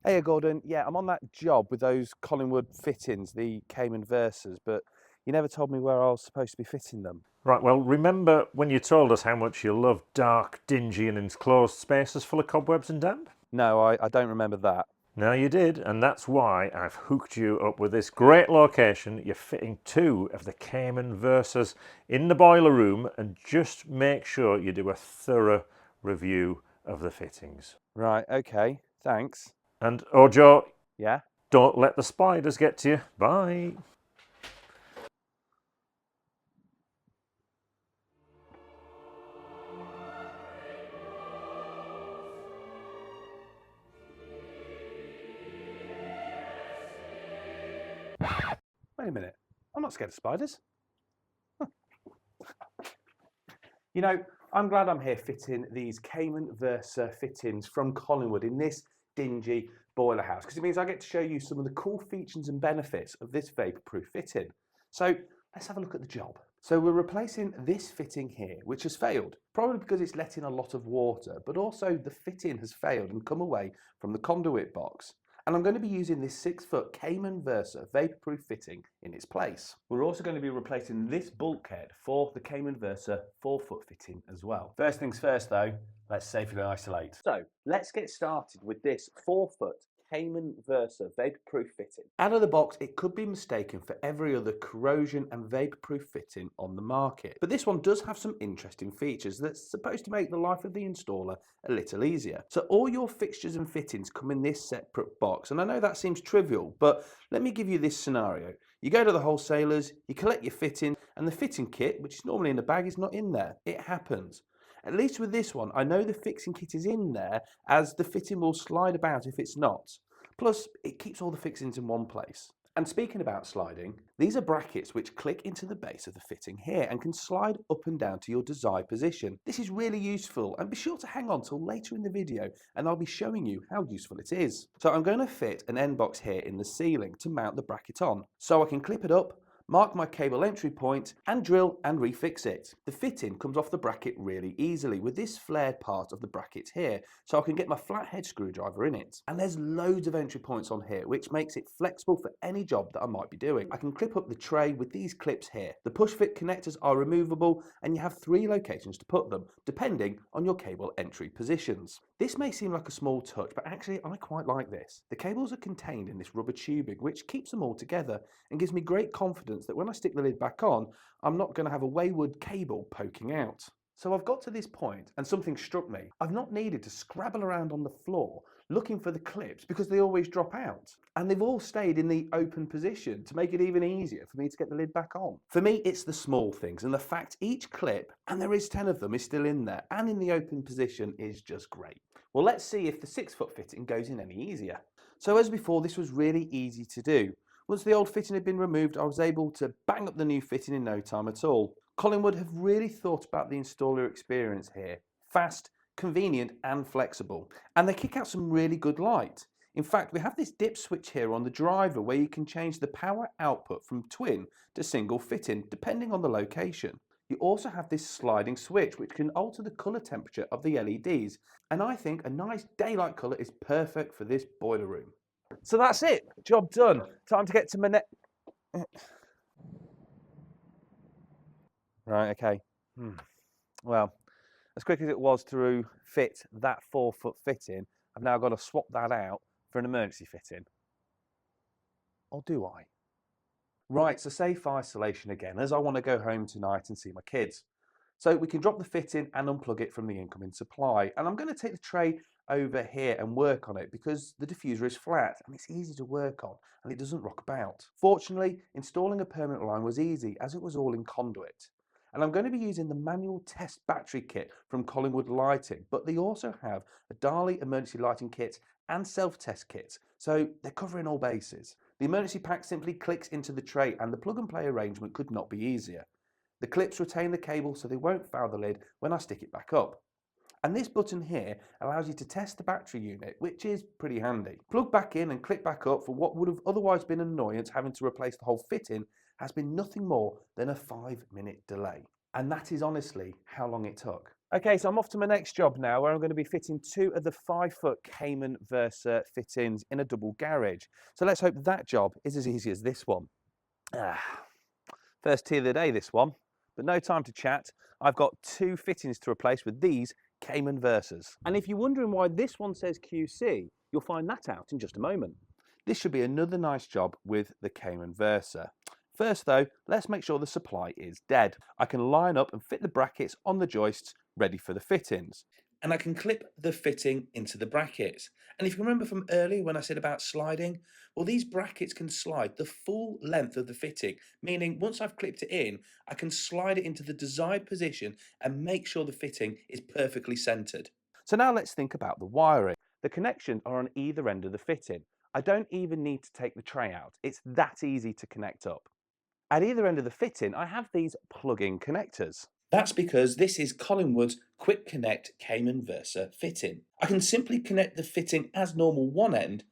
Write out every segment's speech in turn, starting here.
Hey Gordon, yeah, I'm on that job with those Collingwood fittings, the Cayman Versas, but you never told me where I was supposed to be fitting them. Right, well, remember when you told us how much you love dark, dingy and enclosed spaces full of cobwebs and damp? No, I don't remember that. No, you did, and that's why I've hooked you up with this great location. You're fitting 2 of the Cayman Versas in the boiler room, and just make sure you do a thorough review of the fittings. Right, okay, thanks. And, oh Joe, Yeah? don't let the spiders get to you. Bye. Wait a minute, I'm not scared of spiders. You know, I'm glad I'm here fitting these Cayman Versa fittings from Collingwood in this dingy boiler house, because it means I get to show you some of the cool features and benefits of this vapor-proof fitting. So let's have a look at the job. So we're replacing this fitting here, which has failed, probably because it's let in a lot of water, but also the fitting has failed and come away from the conduit box. And I'm going to be using this 6-foot Cayman Versa vapor-proof fitting in its place. We're also going to be replacing this bulkhead for the Cayman Versa 4-foot fitting as well. First things first though, let's safely isolate. So let's get started with this 4-foot Cayman Versa vapor-proof fitting. Out of the box, it could be mistaken for every other corrosion and vapor-proof fitting on the market. But this one does have some interesting features that's supposed to make the life of the installer a little easier. So all your fixtures and fittings come in this separate box. And I know that seems trivial, but let me give you this scenario. You go to the wholesalers, you collect your fitting, and the fitting kit, which is normally in the bag, is not in there. It happens. At least with this one, I know the fixing kit is in there, as the fitting will slide about if it's not. Plus, it keeps all the fixings in one place. And speaking about sliding, these are brackets which click into the base of the fitting here and can slide up and down to your desired position. This is really useful, and be sure to hang on till later in the video and I'll be showing you how useful it is. So I'm going to fit an end box here in the ceiling to mount the bracket on, so I can clip it up, mark my cable entry point and drill and refix it. The fitting comes off the bracket really easily with this flared part of the bracket here, so I can get my flathead screwdriver in it. And there's loads of entry points on here, which makes it flexible for any job that I might be doing. I can clip up the tray with these clips here. The push fit connectors are removable and you have 3 locations to put them, depending on your cable entry positions. This may seem like a small touch, but actually I quite like this. The cables are contained in this rubber tubing, which keeps them all together and gives me great confidence that when I stick the lid back on, I'm not going to have a wayward cable poking out. So I've got to this point and something struck me. I've not needed to scrabble around on the floor looking for the clips because they always drop out. And they've all stayed in the open position to make it even easier for me to get the lid back on. For me, it's the small things, and the fact each clip, and there is 10 of them, is still in there and in the open position is just great. Well, let's see if the 6-foot fitting goes in any easier. So as before, this was really easy to do. Once the old fitting had been removed, I was able to bang up the new fitting in no time at all. Collingwood have really thought about the installer experience here. Fast, convenient and flexible. And they kick out some really good light. In fact, we have this dip switch here on the driver where you can change the power output from twin to single fitting depending on the location. You also have this sliding switch which can alter the colour temperature of the LEDs, and I think a nice daylight colour is perfect for this boiler room. So that's it, job done. Time to get to my next. Right, okay. Well, as quick as it was to fit that 4-foot fitting, I've now got to swap that out for an emergency fitting. Or do I? Right, so safe isolation again, as I want to go home tonight and see my kids. So we can drop the fitting and unplug it from the incoming supply. And I'm going to take the tray over here and work on it because the diffuser is flat and it's easy to work on and it doesn't rock about. Fortunately, installing a permanent line was easy as it was all in conduit. And I'm going to be using the manual test battery kit from Collingwood Lighting, but they also have a Dali emergency lighting kit and self-test kits, so they're covering all bases. The emergency pack simply clicks into the tray and the plug and play arrangement could not be easier. The clips retain the cable so they won't foul the lid when I stick it back up. And this button here allows you to test the battery unit, which is pretty handy. Plug back in and click back up for what would have otherwise been an annoyance having to replace the whole fitting has been nothing more than a 5-minute delay. And that is honestly how long it took. Okay, so I'm off to my next job now where I'm going to be fitting 2 of the 5-foot Cayman Versa fittings in a double garage. So let's hope that job is as easy as this one. First tea of the day, this one, but no time to chat. I've got 2 fittings to replace with these Cayman Versas. And if you're wondering why this one says QC, you'll find that out in just a moment. This should be another nice job with the Cayman Versa. First though, let's make sure the supply is dead. I can line up and fit the brackets on the joists ready for the fittings. And I can clip the fitting into the brackets. And if you remember from earlier when I said about sliding, well, these brackets can slide the full length of the fitting, meaning once I've clipped it in, I can slide it into the desired position and make sure the fitting is perfectly centered. So now let's think about the wiring. The connections are on either end of the fitting. I don't even need to take the tray out. It's that easy to connect up. At either end of the fitting, I have these plug-in connectors. That's because this is Collingwood's Quick Connect Cayman Versa fitting. I can simply connect the fitting as normal one end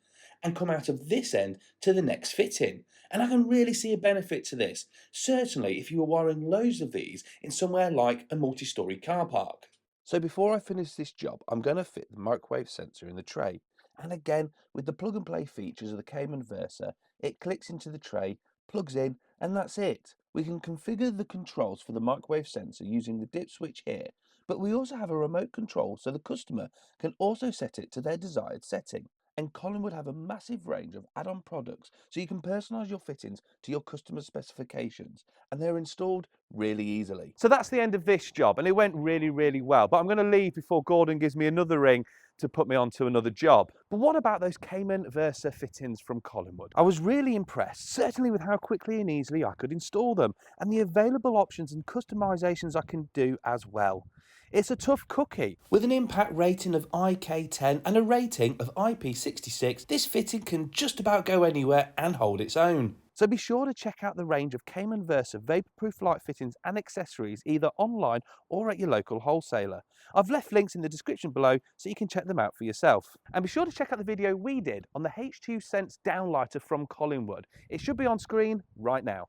and come out of this end to the next fitting. And I can really see a benefit to this, certainly if you are wiring loads of these in somewhere like a multi-storey car park. So before I finish this job, I'm going to fit the microwave sensor in the tray. And again, with the plug and play features of the Cayman Versa, it clicks into the tray, plugs in, and that's it. We can configure the controls for the microwave sensor using the dip switch here, but we also have a remote control so the customer can also set it to their desired setting. And Collingwood have a massive range of add-on products so you can personalise your fittings to your customer's specifications, and they're installed really easily. So that's the end of this job, and it went really well, but I'm going to leave before Gordon gives me another ring to put me on to another job. But what about those Cayman Versa fittings from Collingwood? I was really impressed, certainly with how quickly and easily I could install them, and the available options and customisations I can do as well. It's a tough cookie. With an impact rating of IK10 and a rating of IP66, this fitting can just about go anywhere and hold its own. So be sure to check out the range of Cayman Versa vaporproof light fittings and accessories either online or at your local wholesaler. I've left links in the description below so you can check them out for yourself. And be sure to check out the video we did on the H2 Sense downlighter from Collingwood. It should be on screen right now.